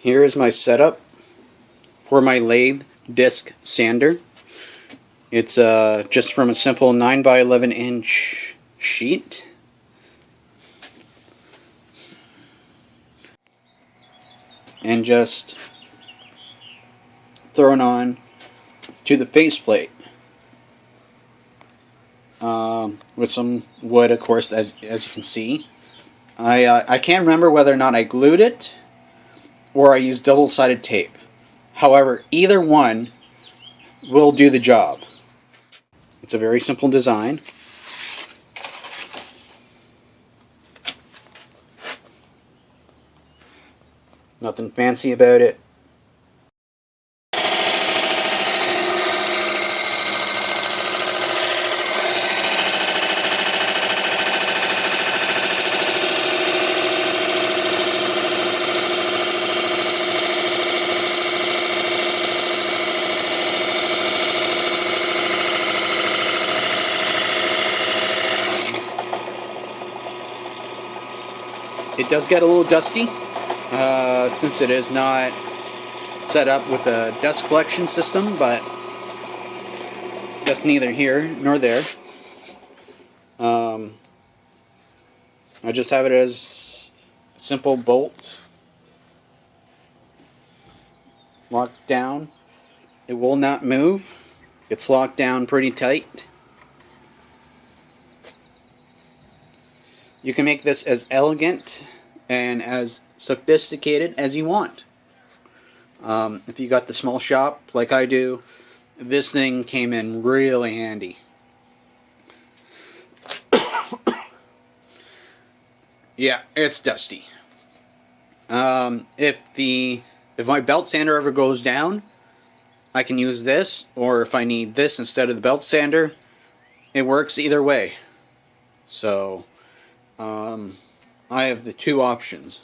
Here is my setup for my lathe disc sander. It's just from a simple 9 by 11 inch sheet. And just thrown on to the faceplate with some wood, of course, as you can see. I can't remember whether or not I glued it or I used double-sided tape. However, either one will do the job. It's a very simple design. Nothing fancy about it. It does get a little dusty, since it is not set up with a dust collection system, but that's neither here nor there. I just have it as a simple bolt locked down. It will not move. It's locked down pretty tight. You can make this as elegant and as sophisticated as you want. If you got the small shop like I do, this thing came in really handy. Yeah, it's dusty. If my belt sander ever goes down, I can use this, or if I need this instead of the belt sander, it works either way. So I have the two options.